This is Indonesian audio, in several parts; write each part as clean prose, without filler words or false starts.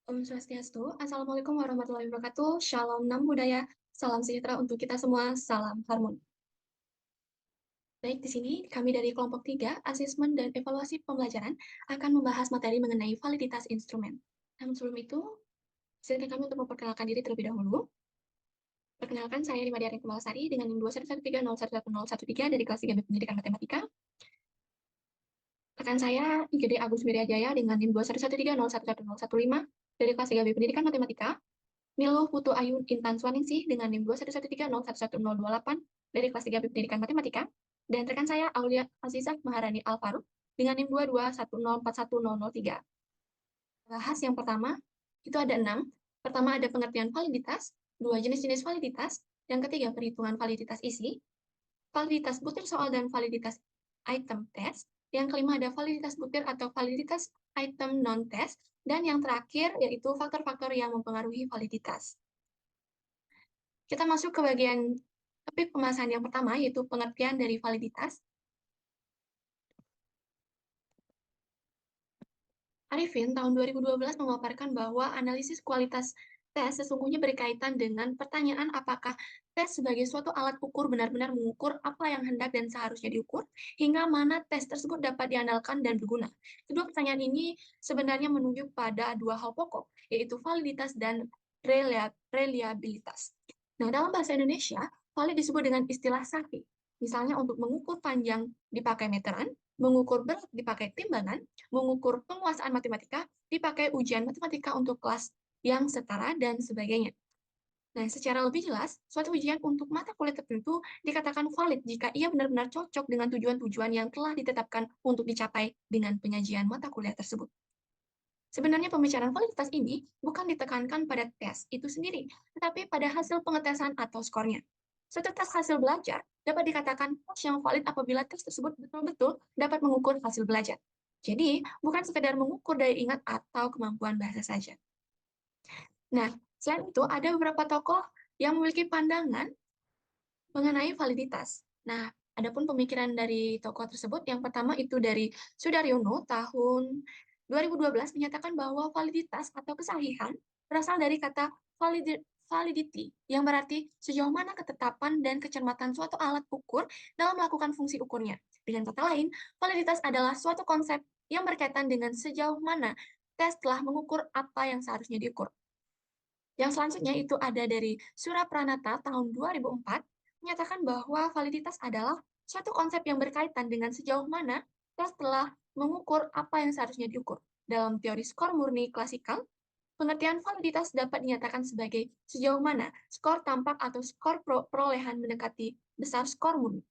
Om Swastiastu, Assalamualaikum warahmatullahi wabarakatuh, Shalom Nam Budaya, salam sejahtera untuk kita semua, salam harmoni. Baik, di sini kami dari kelompok 3, Asesmen dan Evaluasi Pembelajaran, akan membahas materi mengenai validitas instrumen. Namun sebelum itu, izinkan kami untuk memperkenalkan diri terlebih dahulu. Perkenalkan, saya Rima Diaring Kemalasari dengan NIM 21130111013 dari kelas 3B Pendidikan Matematika. Rekan saya, IGD Agus Wiryajaya dengan NIM 21130111015 dari kelas 3B Pendidikan Matematika. Niluh Putu Ayu Intan Swaningsih dengan NIM 21130111028 dari kelas 3 Pendidikan Matematika, dan rekan saya Aulia Azizah Maharani Alfaruq dengan NIM 221041003. Bahas yang pertama, itu ada 6. Pertama ada pengertian validitas, dua jenis-jenis validitas, yang ketiga perhitungan validitas isi, validitas butir soal dan validitas item test, yang kelima ada validitas butir atau validitas item non-test, dan yang terakhir yaitu faktor-faktor yang mempengaruhi validitas. Kita masuk ke bagian topik pembahasan yang pertama, yaitu pengertian dari validitas. Arifin tahun 2012 memaparkan bahwa analisis kualitas tes sesungguhnya berkaitan dengan pertanyaan apakah tes sebagai suatu alat ukur benar-benar mengukur apa yang hendak dan seharusnya diukur, hingga mana tes tersebut dapat diandalkan dan berguna. Kedua pertanyaan ini sebenarnya menunjuk pada dua hal pokok, yaitu validitas dan reliabilitas. Nah, dalam bahasa Indonesia, valid disebut dengan istilah SAKI. Misalnya untuk mengukur panjang dipakai meteran, mengukur berat dipakai timbangan, mengukur penguasaan matematika, dipakai ujian matematika untuk kelas yang setara, dan sebagainya. Nah, secara lebih jelas, suatu ujian untuk mata kuliah tertentu dikatakan valid jika ia benar-benar cocok dengan tujuan-tujuan yang telah ditetapkan untuk dicapai dengan penyajian mata kuliah tersebut. Sebenarnya pembicaraan validitas ini bukan ditekankan pada tes itu sendiri, tetapi pada hasil pengetesan atau skornya. Suatu tes hasil belajar dapat dikatakan tes yang valid apabila tes tersebut betul-betul dapat mengukur hasil belajar. Jadi, bukan sekedar mengukur daya ingat atau kemampuan bahasa saja. Nah, selain itu ada beberapa tokoh yang memiliki pandangan mengenai validitas. Nah, adapun pemikiran dari tokoh tersebut, yang pertama itu dari Sudaryono tahun 2012 menyatakan bahwa validitas atau kesahihan berasal dari kata validity, yang berarti sejauh mana ketetapan dan kecermatan suatu alat ukur dalam melakukan fungsi ukurnya. Dengan kata lain, validitas adalah suatu konsep yang berkaitan dengan sejauh mana tes telah mengukur apa yang seharusnya diukur. Yang selanjutnya itu ada dari Surapranata tahun 2004, menyatakan bahwa validitas adalah suatu konsep yang berkaitan dengan sejauh mana tes telah mengukur apa yang seharusnya diukur. Dalam teori skor murni klasikal, pengertian validitas dapat dinyatakan sebagai sejauh mana skor tampak atau skor perolehan mendekati besar skor murni.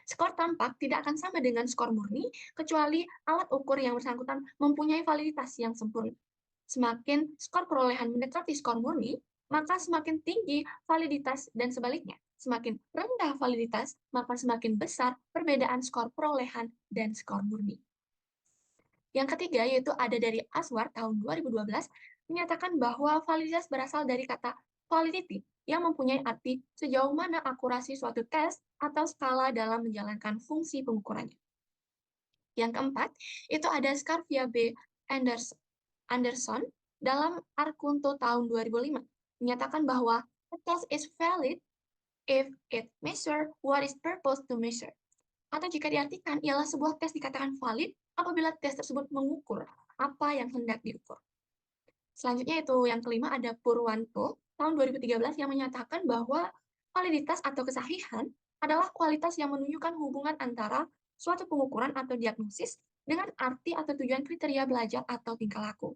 Skor tampak tidak akan sama dengan skor murni, kecuali alat ukur yang bersangkutan mempunyai validitas yang sempurna. Semakin skor perolehan mendekati skor murni, maka semakin tinggi validitas, dan sebaliknya. Semakin rendah validitas, maka semakin besar perbedaan skor perolehan dan skor murni. Yang ketiga yaitu ada dari Aswar tahun 2012, menyatakan bahwa validitas berasal dari kata validity, yang mempunyai arti sejauh mana akurasi suatu tes atau skala dalam menjalankan fungsi pengukurannya. Yang keempat, itu ada Scarvia B. Anderson dalam Arkunto tahun 2005, menyatakan bahwa a test is valid if it measure what is purpose to measure. Atau jika diartikan, ialah sebuah tes dikatakan valid apabila tes tersebut mengukur apa yang hendak diukur. Selanjutnya itu yang kelima ada Purwanto tahun 2013 yang menyatakan bahwa validitas atau kesahihan adalah kualitas yang menunjukkan hubungan antara suatu pengukuran atau diagnosis dengan arti atau tujuan kriteria belajar atau tingkah laku.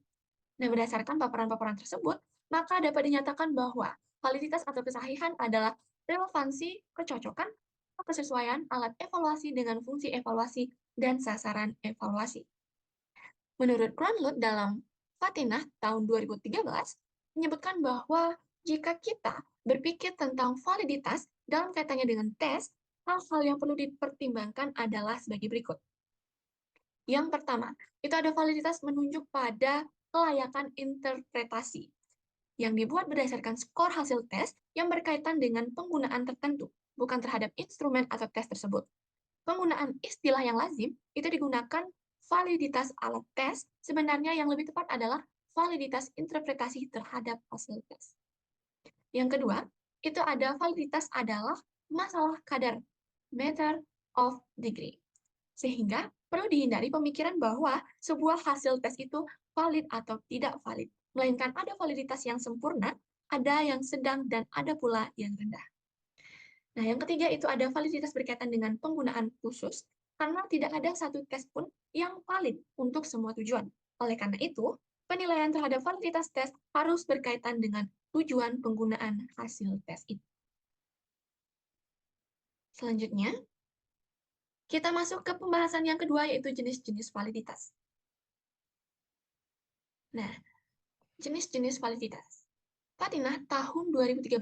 Nah, berdasarkan paparan-paparan tersebut, maka dapat dinyatakan bahwa validitas atau kesahihan adalah relevansi, kecocokan, atau kesesuaian alat evaluasi dengan fungsi evaluasi dan sasaran evaluasi. Menurut Grunlund dalam Fatinah tahun 2013, menyebutkan bahwa jika kita berpikir tentang validitas dalam kaitannya dengan tes, hal-hal yang perlu dipertimbangkan adalah sebagai berikut. Yang pertama, itu ada validitas menunjuk pada kelayakan interpretasi yang dibuat berdasarkan skor hasil tes yang berkaitan dengan penggunaan tertentu, bukan terhadap instrumen atau tes tersebut. Penggunaan istilah yang lazim itu digunakan validitas alat tes, sebenarnya yang lebih tepat adalah validitas interpretasi terhadap hasil tes. Yang kedua, itu ada validitas adalah masalah kadar, matter of degree. Sehingga perlu dihindari pemikiran bahwa sebuah hasil tes itu valid atau tidak valid, melainkan ada validitas yang sempurna, ada yang sedang, dan ada pula yang rendah. Nah, yang ketiga itu ada validitas berkaitan dengan penggunaan khusus, karena tidak ada satu tes pun yang valid untuk semua tujuan. Oleh karena itu, penilaian terhadap validitas tes harus berkaitan dengan tujuan penggunaan hasil tes itu. Selanjutnya, kita masuk ke pembahasan yang kedua, yaitu jenis-jenis validitas. Nah, jenis-jenis validitas. Fatinah tahun 2013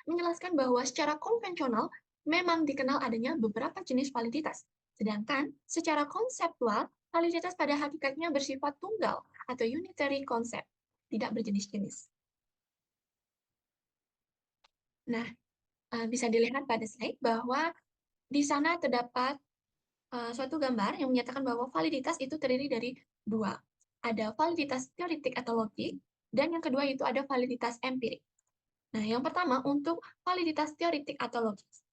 menjelaskan bahwa secara konvensional memang dikenal adanya beberapa jenis validitas. Sedangkan secara konseptual, validitas pada hakikatnya bersifat tunggal atau unitary concept, tidak berjenis-jenis. Nah, bisa dilihat pada slide bahwa di sana terdapat suatu gambar yang menyatakan bahwa validitas itu terdiri dari dua. Ada validitas teoritik atau logik, dan yang kedua itu ada validitas empirik. Nah, yang pertama untuk validitas teoritik atau logis.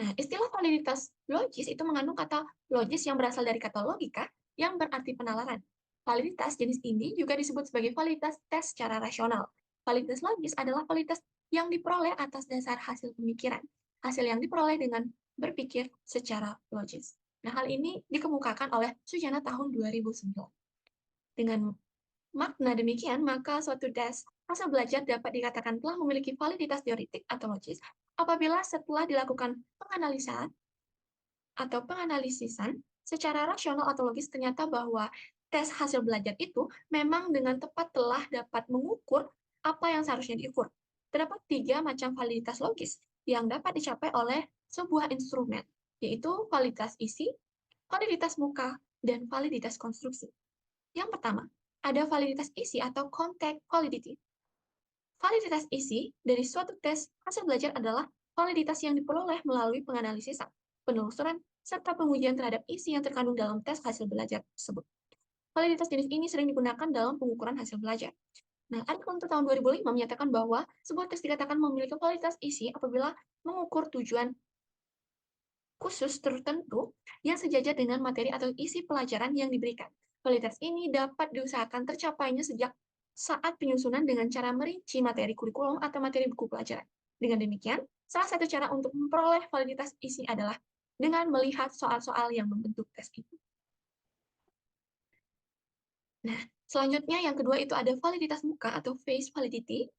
Nah, istilah validitas logis itu mengandung kata logis yang berasal dari kata logika yang berarti penalaran. Validitas jenis ini juga disebut sebagai validitas tes secara rasional. Validitas logis adalah validitas yang diperoleh atas dasar hasil pemikiran. Hasil yang diperoleh dengan berpikir secara logis. Nah, hal ini dikemukakan oleh Sujana tahun 2009. Dengan makna demikian, maka suatu tes hasil belajar dapat dikatakan telah memiliki validitas teoritik atau logis apabila setelah dilakukan penganalisan atau penganalisisan secara rasional atau logis ternyata bahwa tes hasil belajar itu memang dengan tepat telah dapat mengukur apa yang seharusnya diukur. Terdapat tiga macam validitas logis yang dapat dicapai oleh sebuah instrumen, yaitu validitas isi, validitas muka, dan validitas konstruksi. Yang pertama, ada validitas isi atau content validity. Validitas isi dari suatu tes hasil belajar adalah validitas yang diperoleh melalui penganalisisan, penelusuran, serta pengujian terhadap isi yang terkandung dalam tes hasil belajar tersebut. Validitas jenis ini sering digunakan dalam pengukuran hasil belajar. Nah, artikel untuk tahun 2005 menyatakan bahwa sebuah tes dikatakan memiliki validitas isi apabila mengukur tujuan khusus tertentu yang sejajar dengan materi atau isi pelajaran yang diberikan. Validitas ini dapat diusahakan tercapainya sejak saat penyusunan dengan cara merinci materi kurikulum atau materi buku pelajaran. Dengan demikian, salah satu cara untuk memperoleh validitas isi adalah dengan melihat soal-soal yang membentuk tes itu. Nah, selanjutnya yang kedua itu ada validitas muka atau face validity,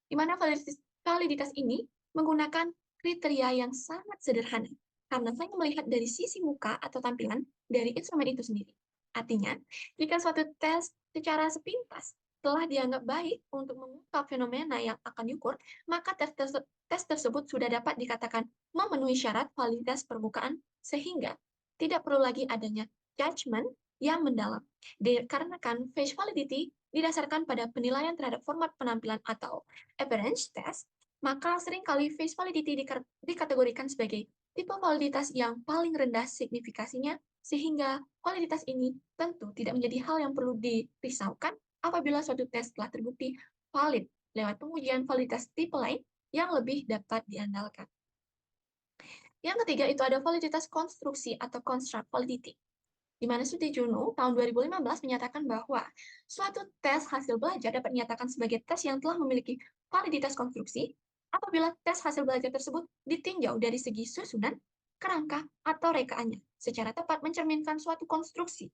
di mana validitas ini menggunakan kriteria yang sangat sederhana, karena saya melihat dari sisi muka atau tampilan dari instrumen itu sendiri. Artinya, jika suatu tes secara sepintas telah dianggap baik untuk mengungkap fenomena yang akan diukur, maka tes tersebut sudah dapat dikatakan memenuhi syarat validitas permukaan, sehingga tidak perlu lagi adanya judgement yang mendalam. Dikarenakan face validity didasarkan pada penilaian terhadap format penampilan atau appearance test, maka seringkali face validity dikategorikan sebagai tipe validitas yang paling rendah signifikasinya, sehingga validitas ini tentu tidak menjadi hal yang perlu dirisaukan apabila suatu tes telah terbukti valid lewat pengujian validitas tipe lain yang lebih dapat diandalkan. Yang ketiga itu ada validitas konstruksi atau construct validity, di mana studi Juno tahun 2015 menyatakan bahwa suatu tes hasil belajar dapat dinyatakan sebagai tes yang telah memiliki validitas konstruksi apabila tes hasil belajar tersebut ditinjau dari segi susunan, kerangka, atau rekaannya, secara tepat mencerminkan suatu konstruksi.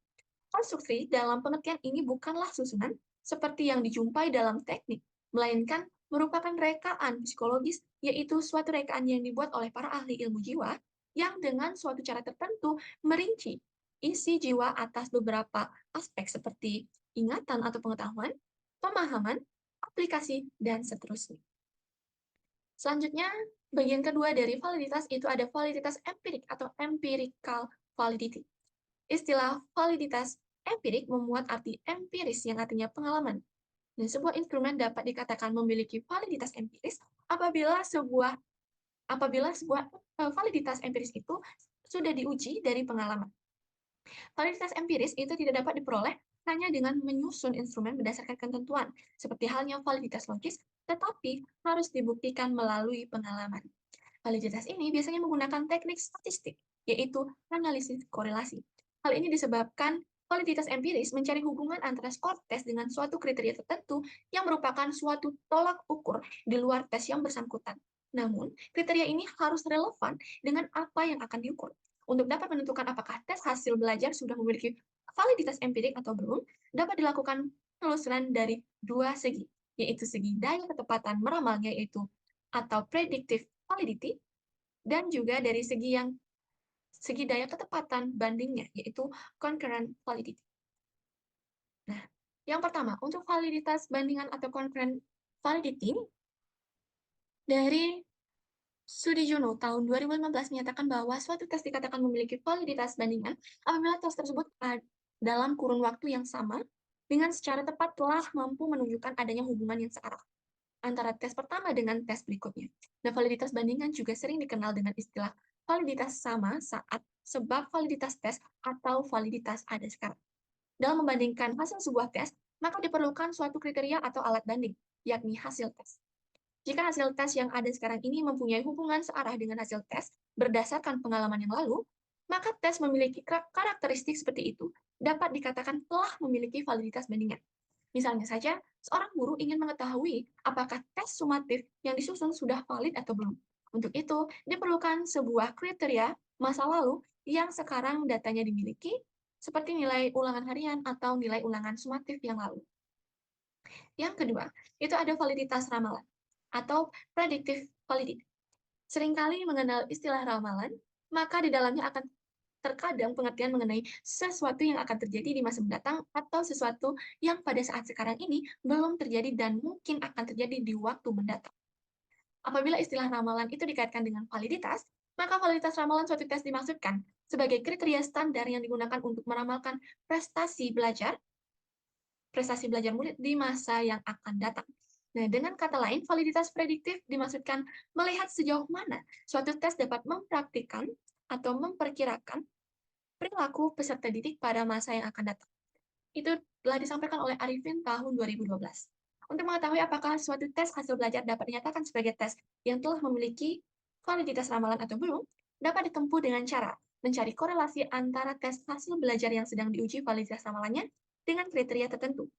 Konstruksi dalam pengertian ini bukanlah susunan seperti yang dijumpai dalam teknik, melainkan merupakan rekaan psikologis, yaitu suatu rekaan yang dibuat oleh para ahli ilmu jiwa yang dengan suatu cara tertentu merinci isi jiwa atas beberapa aspek seperti ingatan atau pengetahuan, pemahaman, aplikasi, dan seterusnya. Selanjutnya, bagian kedua dari validitas itu ada validitas empirik atau empirical validity. Istilah validitas empirik memuat arti empiris yang artinya pengalaman. Dan sebuah instrumen dapat dikatakan memiliki validitas empiris apabila sebuah validitas empiris itu sudah diuji dari pengalaman. Validitas empiris itu tidak dapat diperoleh hanya dengan menyusun instrumen berdasarkan ketentuan, seperti halnya validitas logis, tetapi harus dibuktikan melalui pengalaman. Validitas ini biasanya menggunakan teknik statistik, yaitu analisis korelasi. Hal ini disebabkan validitas empiris mencari hubungan antara skor tes dengan suatu kriteria tertentu yang merupakan suatu tolak ukur di luar tes yang bersangkutan. Namun, kriteria ini harus relevan dengan apa yang akan diukur. Untuk dapat menentukan apakah tes hasil belajar sudah memiliki validitas empirik atau belum, dapat dilakukan penelusuran dari dua segi, yaitu segi daya ketepatan meramalnya, yaitu atau predictive validity, dan juga dari segi daya ketepatan bandingnya, yaitu concurrent validity. Nah, yang pertama, untuk validitas bandingan atau concurrent validity, dari Sudijono tahun 2015 menyatakan bahwa suatu tes dikatakan memiliki validitas bandingan apabila tes tersebut dalam kurun waktu yang sama dengan secara tepat telah mampu menunjukkan adanya hubungan yang searah antara tes pertama dengan tes berikutnya. Nah, validitas bandingan juga sering dikenal dengan istilah validitas sama saat sebab validitas tes atau validitas ada sekarang. Dalam membandingkan hasil sebuah tes, maka diperlukan suatu kriteria atau alat banding, yakni hasil tes. Jika hasil tes yang ada sekarang ini mempunyai hubungan searah dengan hasil tes berdasarkan pengalaman yang lalu, maka tes memiliki karakteristik seperti itu dapat dikatakan telah memiliki validitas bandingan. Misalnya saja, seorang guru ingin mengetahui apakah tes sumatif yang disusun sudah valid atau belum. Untuk itu, diperlukan sebuah kriteria masa lalu yang sekarang datanya dimiliki, seperti nilai ulangan harian atau nilai ulangan sumatif yang lalu. Yang kedua, itu ada validitas ramalan atau predictive validity. Seringkali mengenal istilah ramalan, maka di dalamnya akan terkadang pengertian mengenai sesuatu yang akan terjadi di masa mendatang atau sesuatu yang pada saat sekarang ini belum terjadi dan mungkin akan terjadi di waktu mendatang. Apabila istilah ramalan itu dikaitkan dengan validitas, maka validitas ramalan suatu tes dimaksudkan sebagai kriteria standar yang digunakan untuk meramalkan prestasi belajar murid di masa yang akan datang. Nah, dengan kata lain, validitas prediktif dimaksudkan melihat sejauh mana suatu tes dapat mempraktikkan atau memperkirakan perilaku peserta didik pada masa yang akan datang. Itu telah disampaikan oleh Arifin tahun 2012. Untuk mengetahui apakah suatu tes hasil belajar dapat dinyatakan sebagai tes yang telah memiliki validitas ramalan atau belum, dapat ditempuh dengan cara mencari korelasi antara tes hasil belajar yang sedang diuji validitas ramalannya dengan kriteria tertentu.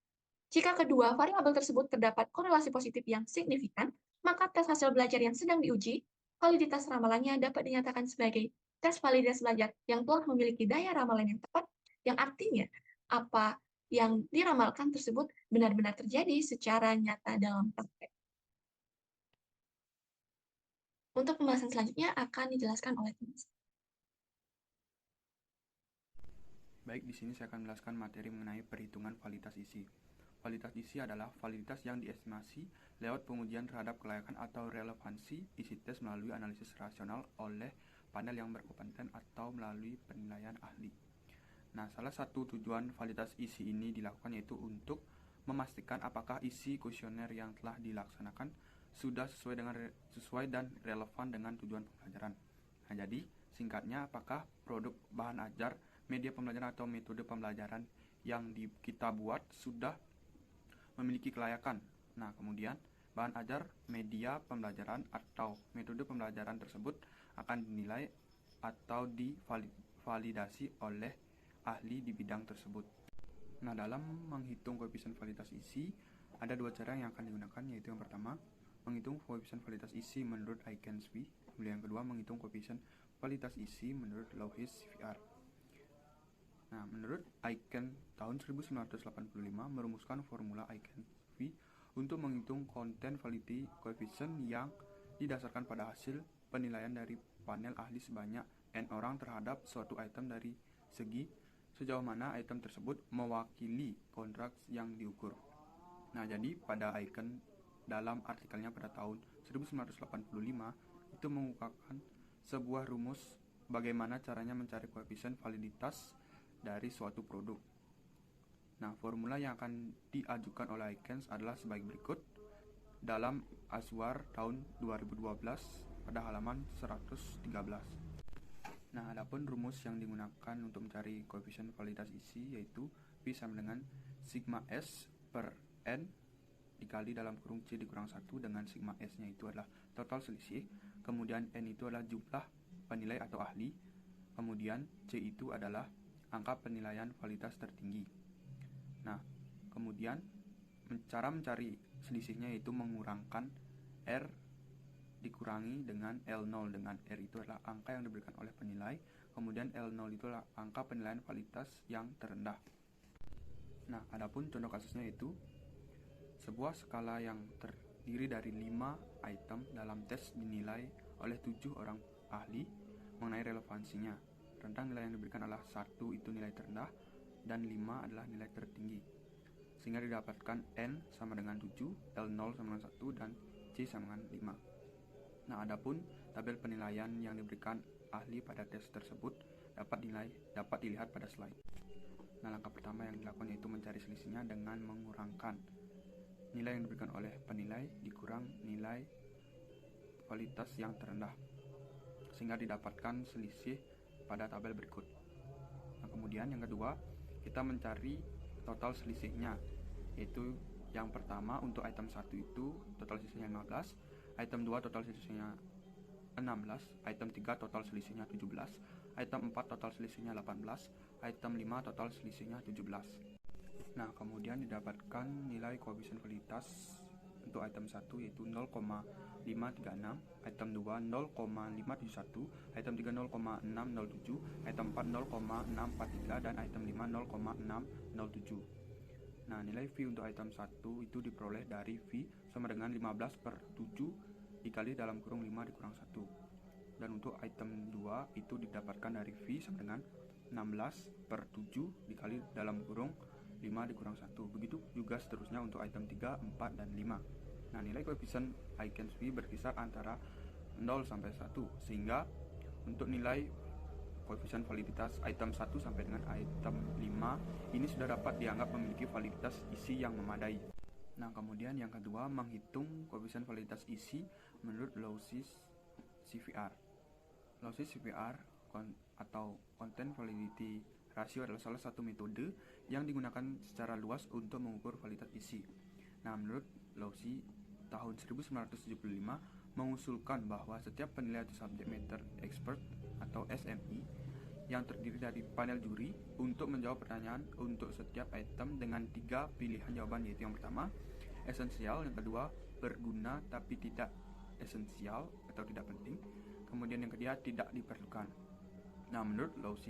Jika kedua variabel tersebut terdapat korelasi positif yang signifikan, maka tes hasil belajar yang sedang diuji, validitas ramalannya dapat dinyatakan sebagai tes validitas belajar yang telah memiliki daya ramalan yang tepat, yang artinya apa yang diramalkan tersebut benar-benar terjadi secara nyata dalam praktek. Untuk pembahasan selanjutnya akan dijelaskan oleh Thomas. Baik, di sini saya akan menjelaskan materi mengenai perhitungan validitas isi. Validitas isi adalah validitas yang diestimasi lewat pengujian terhadap kelayakan atau relevansi isi tes melalui analisis rasional oleh panel yang berkompeten atau melalui penilaian ahli. Nah, salah satu tujuan validitas isi ini dilakukan yaitu untuk memastikan apakah isi kuesioner yang telah dilaksanakan sudah sesuai dan relevan dengan tujuan pembelajaran. Nah, jadi singkatnya, apakah produk bahan ajar, media pembelajaran atau metode pembelajaran yang kita buat sudah memiliki kelayakan. Nah, kemudian bahan ajar, media pembelajaran atau metode pembelajaran tersebut akan dinilai atau divalidasi oleh ahli di bidang tersebut. Nah, dalam menghitung koefisien validitas isi, ada dua cara yang akan digunakan, yaitu yang pertama, menghitung koefisien validitas isi menurut Aikens-V, kemudian yang kedua, menghitung koefisien validitas isi menurut Lougheed CVR. Nah, menurut Aiken tahun 1985 merumuskan formula Aikens-V untuk menghitung konten validity coefficient yang didasarkan pada hasil penilaian dari panel ahli sebanyak N orang terhadap suatu item dari segi sejauh mana item tersebut mewakili kontrak yang diukur. Nah, jadi pada Aiken dalam artikelnya pada tahun 1985 itu mengungkapkan sebuah rumus bagaimana caranya mencari koefisien validitas dari suatu produk. Nah, formula yang akan diajukan oleh Aikens adalah sebagai berikut dalam Aswar tahun 2012 pada halaman 113. Nah, adapun rumus yang digunakan untuk mencari koefisien validitas isi yaitu V sama dengan sigma S per N dikali dalam kurung C dikurang 1 dengan sigma S nya itu adalah total selisih, kemudian N itu adalah jumlah penilai atau ahli, kemudian C itu adalah angka penilaian validitas tertinggi. Nah, kemudian cara mencari selisihnya yaitu mengurangkan R dikurangi dengan L0, dengan R itu adalah angka yang diberikan oleh penilai, kemudian L0 itu adalah angka penilaian validitas yang terendah. Nah, adapun contoh kasusnya itu sebuah skala yang terdiri dari 5 item dalam tes dinilai oleh 7 orang ahli mengenai relevansinya. Rentang nilai yang diberikan adalah 1 itu nilai terendah dan 5 adalah nilai tertinggi. Sehingga didapatkan N sama dengan 7, L0 sama dengan 1, dan C sama dengan 5. Nah, adapun tabel penilaian yang diberikan ahli pada tes tersebut dapat dilihat pada slide. Nah, langkah pertama yang dilakukan yaitu mencari selisihnya dengan mengurangkan nilai yang diberikan oleh penilai dikurang nilai validitas yang terendah, sehingga didapatkan selisih pada tabel berikut. Nah, kemudian yang kedua, kita mencari total selisihnya, yaitu yang pertama untuk item 1 itu total selisihnya 15, item 2 total selisihnya 16, item 3 total selisihnya 17, item 4 total selisihnya 18, item 5 total selisihnya 17. Nah, kemudian didapatkan nilai koefisien validitas untuk item 1 yaitu 0,536, item 2 0,571, item 3 0,607, item 4 0,643, dan item 5 0,607. Nah, nilai V untuk item 1 itu diperoleh dari V sama dengan 15 per 7 dikali dalam kurung 5 dikurang 1. Dan untuk item 2 itu didapatkan dari V sama dengan 16 per 7 dikali dalam kurung 5 dikurang 1. Begitu juga seterusnya untuk item 3, 4, dan 5. Nah, nilai koefisien Aikens V berkisar antara 0 sampai 1, sehingga untuk nilai koefisien validitas item 1 sampai dengan item 5 ini sudah dapat dianggap memiliki validitas isi yang memadai. Nah, kemudian yang kedua, menghitung koefisien validitas isi menurut Lowes CVR. Lowes CVR atau Content Validity Ratio adalah salah satu metode yang digunakan secara luas untuk mengukur validitas isi. Nah, menurut Lowes tahun 1975 mengusulkan bahwa setiap penilai atau subject matter expert atau SME yang terdiri dari panel juri untuk menjawab pertanyaan untuk setiap item dengan 3 pilihan jawaban, yaitu yang pertama esensial, yang kedua berguna tapi tidak esensial atau tidak penting, kemudian yang ketiga tidak diperlukan. Nah, menurut Lowes,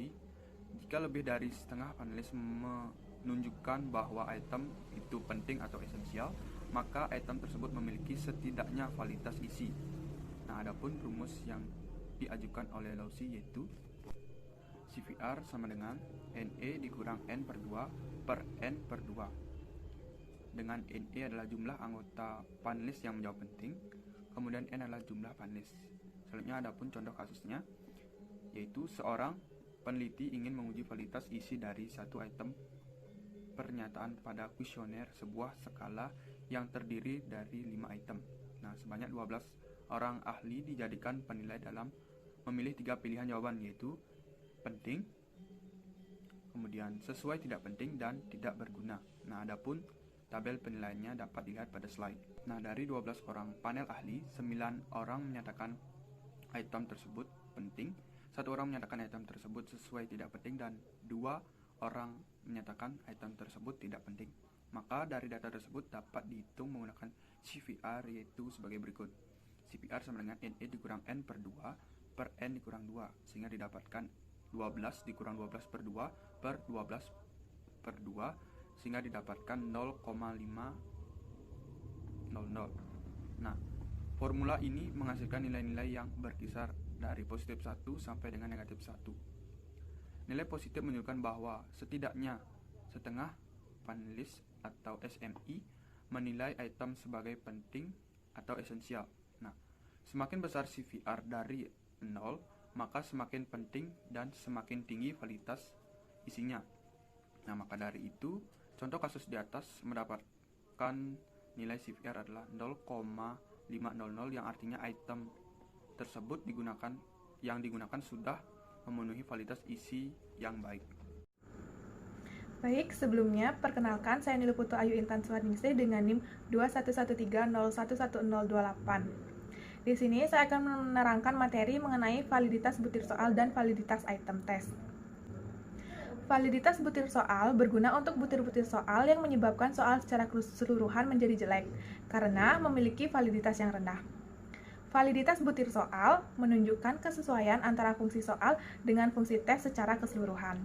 jika lebih dari setengah panelis menunjukkan bahwa item itu penting atau esensial, maka item tersebut memiliki setidaknya validitas isi. Nah, adapun rumus yang diajukan oleh Lowes yaitu CVR sama dengan NE dikurang N per 2 per N per 2, dengan NE adalah jumlah anggota panelis yang menjawab penting, kemudian N adalah jumlah panelis. Selanjutnya adapun contoh kasusnya, yaitu seorang peneliti ingin menguji validitas isi dari satu item pernyataan pada kuesioner sebuah skala yang terdiri dari 5 item. Nah, sebanyak 12 orang ahli dijadikan penilai dalam memilih 3 pilihan jawaban, yaitu penting, kemudian sesuai tidak penting, dan tidak berguna. Nah, adapun tabel penilaiannya dapat dilihat pada slide. Nah, dari 12 orang panel ahli, 9 orang menyatakan item tersebut penting, 1 orang menyatakan item tersebut sesuai tidak penting, dan 2 orang menyatakan item tersebut tidak penting. Maka dari data tersebut dapat dihitung menggunakan CVR, yaitu sebagai berikut. CVR sama dengan NE dikurang N per 2 per N dikurang 2, sehingga didapatkan 12 dikurang 12 per 2 per 12 per 2, sehingga didapatkan 0,500. Nah, formula ini menghasilkan nilai-nilai yang berkisar dari positif 1 sampai dengan negatif 1. Nilai positif menunjukkan bahwa setidaknya setengah panelis atau SME menilai item sebagai penting atau esensial. Nah, semakin besar CVR dari 0, maka semakin penting dan semakin tinggi validitas isinya. Nah, maka dari itu, contoh kasus di atas mendapatkan nilai CVR adalah 0,500, yang artinya item tersebut digunakan sudah memenuhi validitas isi yang baik. Baik, sebelumnya perkenalkan saya Niluputu Ayu Intan Suharningsih dengan NIM 21130111028. Di sini saya akan menerangkan materi mengenai validitas butir soal dan validitas item tes. Validitas butir soal berguna untuk butir-butir soal yang menyebabkan soal secara keseluruhan menjadi jelek karena memiliki validitas yang rendah. Validitas butir soal menunjukkan kesesuaian antara fungsi soal dengan fungsi tes secara keseluruhan.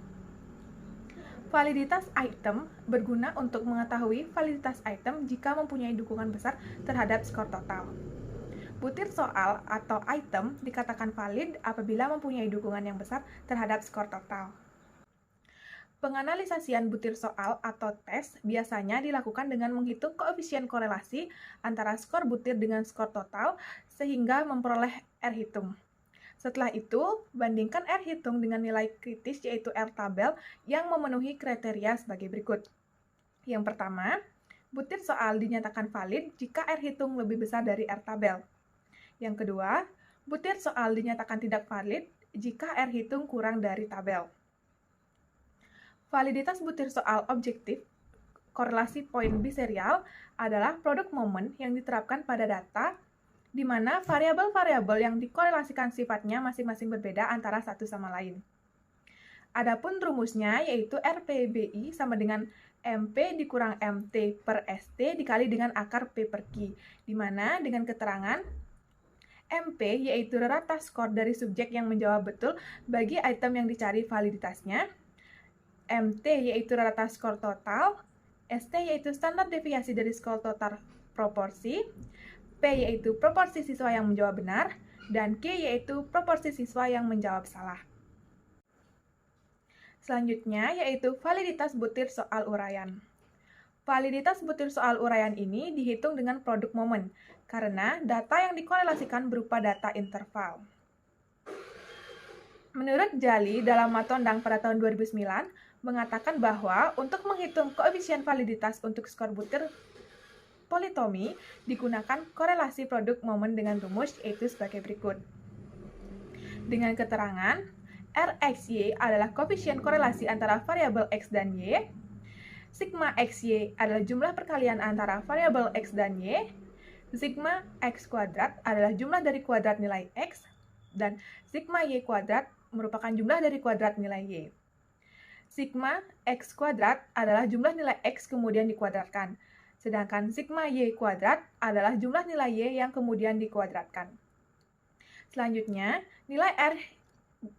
Validitas item berguna untuk mengetahui validitas item jika mempunyai dukungan besar terhadap skor total. Butir soal atau item dikatakan valid apabila mempunyai dukungan yang besar terhadap skor total. Penganalisasian butir soal atau tes biasanya dilakukan dengan menghitung koefisien korelasi antara skor butir dengan skor total sehingga memperoleh R hitung. Setelah itu, bandingkan R hitung dengan nilai kritis yaitu R tabel yang memenuhi kriteria sebagai berikut. Yang pertama, butir soal dinyatakan valid jika R hitung lebih besar dari R tabel. Yang kedua, butir soal dinyatakan tidak valid jika R hitung kurang dari tabel. Validitas butir soal objektif korelasi poin biserial adalah produk momen yang diterapkan pada data di mana variabel-variabel yang dikorelasikan sifatnya masing-masing berbeda antara satu sama lain. Adapun rumusnya yaitu RPBI sama dengan MP dikurang MT per ST dikali dengan akar P per Q, di mana dengan keterangan MP yaitu rata skor dari subjek yang menjawab betul bagi item yang dicari validitasnya, MT yaitu rata skor total, ST yaitu standar deviasi dari skor total proporsi, P yaitu proporsi siswa yang menjawab benar, dan Q yaitu proporsi siswa yang menjawab salah. Selanjutnya yaitu validitas butir soal uraian. Validitas butir soal uraian ini dihitung dengan produk momen, karena data yang dikorelasikan berupa data interval. Menurut Jali dalam Matondang pada tahun 2009, mengatakan bahwa untuk menghitung koefisien validitas untuk skor butir politomi digunakan korelasi produk momen dengan rumus yaitu sebagai berikut. Dengan keterangan, RXY adalah koefisien korelasi antara variabel X dan Y, sigma XY adalah jumlah perkalian antara variabel X dan Y, sigma X kuadrat adalah jumlah dari kuadrat nilai X, dan sigma Y kuadrat merupakan jumlah dari kuadrat nilai Y. Sigma X kuadrat adalah jumlah nilai X kemudian dikuadratkan, sedangkan sigma Y kuadrat adalah jumlah nilai Y yang kemudian dikuadratkan. Selanjutnya, nilai R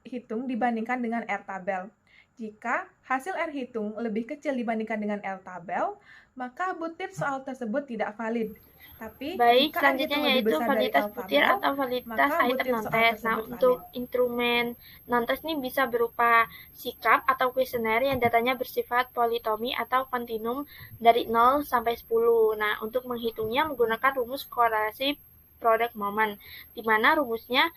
hitung dibandingkan dengan R tabel. Jika hasil R hitung lebih kecil dibandingkan dengan R tabel, maka butir soal tersebut tidak valid. Tapi baik, jika selanjutnya yaitu validitas butir atau validitas item non-tes. Nah, untuk instrumen non-tes ini bisa berupa sikap atau kuesioner yang datanya bersifat politomi atau kontinum dari 0 sampai 10. Nah, untuk menghitungnya menggunakan rumus korelasi produk momen, di mana rumusnya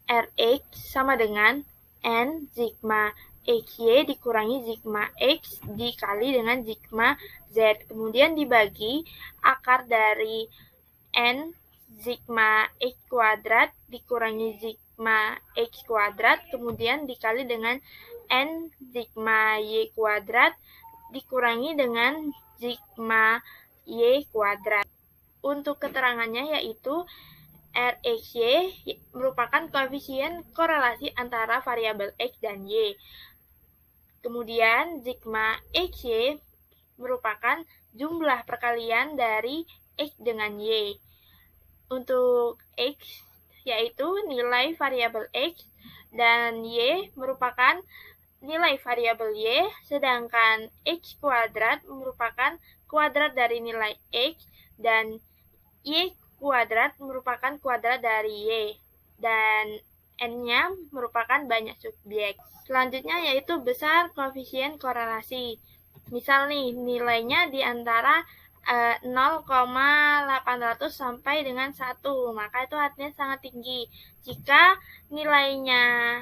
Rx sama dengan N sigma XY dikurangi sigma X dikali dengan sigma Z. Kemudian dibagi akar dari N sigma X kuadrat dikurangi sigma X kuadrat, kemudian dikali dengan N sigma Y kuadrat dikurangi dengan sigma Y kuadrat. Untuk keterangannya yaitu RXY merupakan koefisien korelasi antara variabel X dan Y. Kemudian sigma XY merupakan jumlah perkalian dari X dengan Y. Untuk X yaitu nilai variabel X dan Y merupakan nilai variabel Y, sedangkan X kuadrat merupakan kuadrat dari nilai X dan Y kuadrat merupakan kuadrat dari Y, dan N-nya merupakan banyak subjek. Selanjutnya yaitu besar koefisien korelasi. Misal nih, nilainya di antara 0,800 sampai dengan 1, maka itu artinya sangat tinggi. Jika nilainya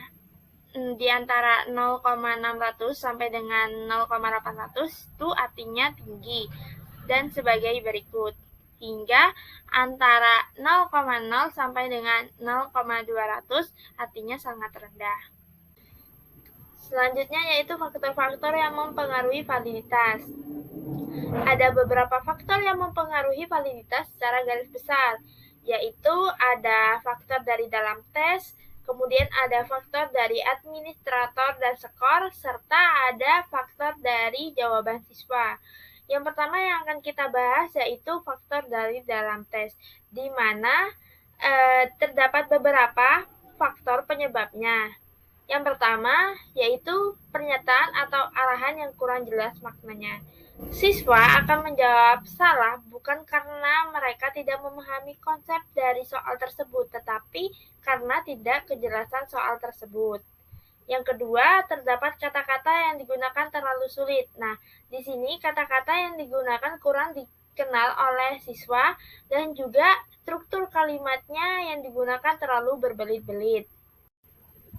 di antara 0,600 sampai dengan 0,800 itu artinya tinggi, dan sebagai berikut. Hingga antara 0,0 sampai dengan 0,200 artinya sangat rendah. Selanjutnya yaitu faktor-faktor yang mempengaruhi validitas. Ada beberapa faktor yang mempengaruhi validitas secara garis besar, yaitu ada faktor dari dalam tes, kemudian ada faktor dari administrator dan skor, serta ada faktor dari jawaban siswa. Yang pertama yang akan kita bahas yaitu faktor dari dalam tes, di mana terdapat beberapa faktor penyebabnya. Yang pertama yaitu pernyataan atau arahan yang kurang jelas maknanya. Siswa akan menjawab salah bukan karena mereka tidak memahami konsep dari soal tersebut, tetapi karena tidak kejelasan soal tersebut. Yang kedua, terdapat kata-kata yang digunakan terlalu sulit. Nah, di sini kata-kata yang digunakan kurang dikenal oleh siswa dan juga struktur kalimatnya yang digunakan terlalu berbelit-belit.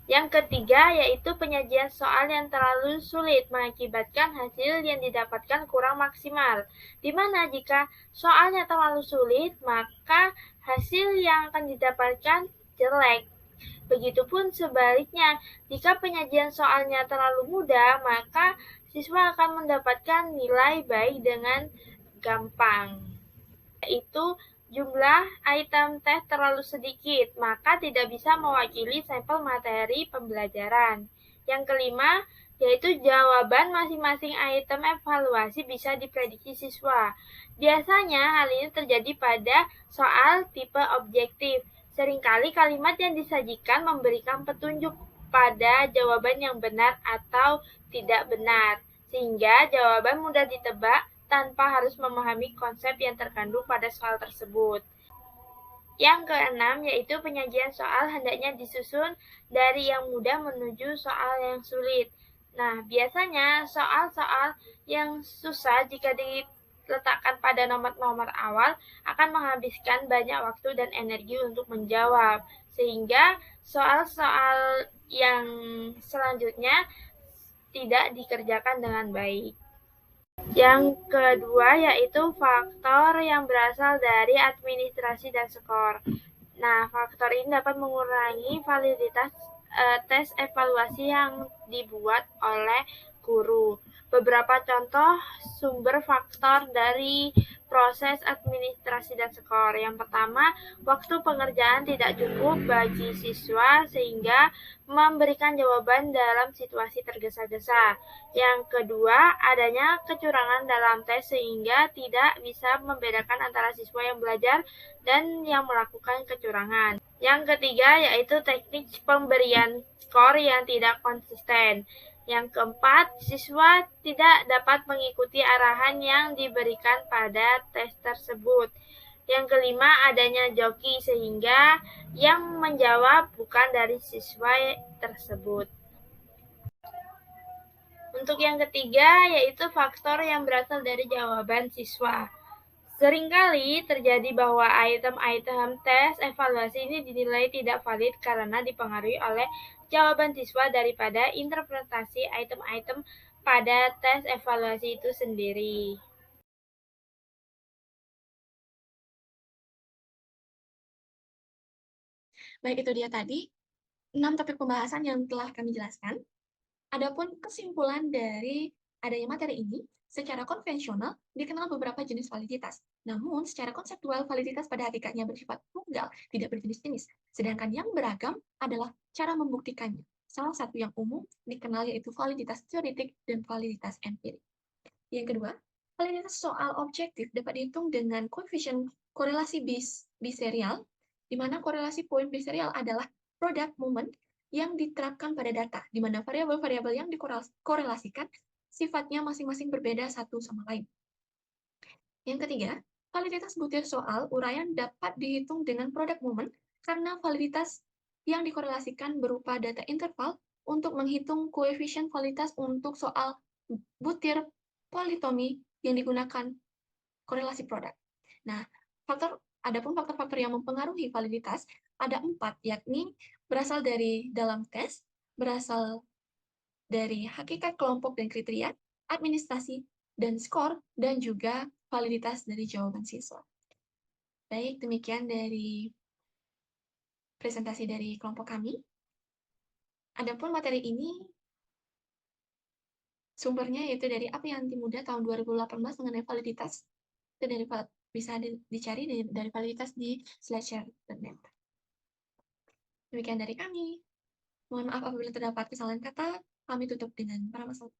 Yang ketiga yaitu penyajian soal yang terlalu sulit mengakibatkan hasil yang didapatkan kurang maksimal. Di mana jika soalnya terlalu sulit, maka hasil yang akan didapatkan jelek. Begitupun sebaliknya, jika penyajian soalnya terlalu mudah, maka siswa akan mendapatkan nilai baik dengan gampang. Yaitu jumlah item tes terlalu sedikit, maka tidak bisa mewakili sampel materi pembelajaran. Yang kelima, yaitu jawaban masing-masing item evaluasi bisa diprediksi siswa. Biasanya hal ini terjadi pada soal tipe objektif. Seringkali kalimat yang disajikan memberikan petunjuk pada jawaban yang benar atau tidak benar, sehingga jawaban mudah ditebak tanpa harus memahami konsep yang terkandung pada soal tersebut. Yang keenam yaitu penyajian soal hendaknya disusun dari yang mudah menuju soal yang sulit. Nah, biasanya soal-soal yang susah jika diletakkan pada nomor-nomor awal akan menghabiskan banyak waktu dan energi untuk menjawab, sehingga soal-soal yang selanjutnya tidak dikerjakan dengan baik. Yang kedua yaitu faktor yang berasal dari administrasi dan skor. Nah, faktor ini dapat mengurangi validitas tes evaluasi yang dibuat oleh guru. Beberapa contoh sumber faktor dari proses administrasi dan skor. Yang pertama, waktu pengerjaan tidak cukup bagi siswa sehingga memberikan jawaban dalam situasi tergesa-gesa. Yang kedua, adanya kecurangan dalam tes sehingga tidak bisa membedakan antara siswa yang belajar dan yang melakukan kecurangan. Yang ketiga yaitu teknik pemberian skor yang tidak konsisten. Yang keempat, siswa tidak dapat mengikuti arahan yang diberikan pada tes tersebut. Yang kelima, adanya joki sehingga yang menjawab bukan dari siswa tersebut. Untuk yang ketiga, yaitu faktor yang berasal dari jawaban siswa. Seringkali terjadi bahwa item-item tes evaluasi ini dinilai tidak valid karena dipengaruhi oleh jawaban siswa daripada interpretasi item-item pada tes evaluasi itu sendiri. Baik, itu dia tadi 6 topik pembahasan yang telah kami jelaskan. Adapun kesimpulan dari adanya materi ini, secara konvensional dikenal beberapa jenis validitas. Namun, secara konseptual, validitas pada hakikatnya bersifat tunggal, tidak berjenis-jenis. Sedangkan yang beragam adalah cara membuktikannya. Salah satu yang umum dikenal yaitu validitas teoretik dan validitas empirik. Yang kedua, validitas soal objektif dapat dihitung dengan koefisien korelasi biserial, di mana korelasi poin biserial adalah produk momen yang diterapkan pada data, di mana variabel-variabel yang dikorelasikan sifatnya masing-masing berbeda satu sama lain. Yang ketiga, validitas butir soal uraian dapat dihitung dengan produk momen karena validitas yang dikorelasikan berupa data interval untuk menghitung koefisien validitas untuk soal butir politomi yang digunakan korelasi produk. Nah, adapun faktor-faktor yang mempengaruhi validitas ada 4, yakni berasal dari dalam tes, berasal dari hakikat kelompok dan kriteria, administrasi, dan skor, dan juga validitas dari jawaban siswa. Baik, demikian dari presentasi dari kelompok kami. Adapun materi ini Sumbernya yaitu dari Apa Anti Muda tahun 2018 mengenai validitas. Itu bisa dicari dari validitas di slasher.net. Demikian dari kami. Mohon maaf apabila terdapat kesalahan kata. Kami tutup dengan pramasal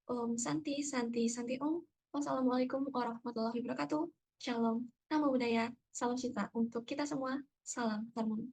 Om Santi, Santi, Santi Om. Wassalamualaikum warahmatullahi wabarakatuh. Shalom, namo buddhaya, salam cinta untuk kita semua. Salam harmoni.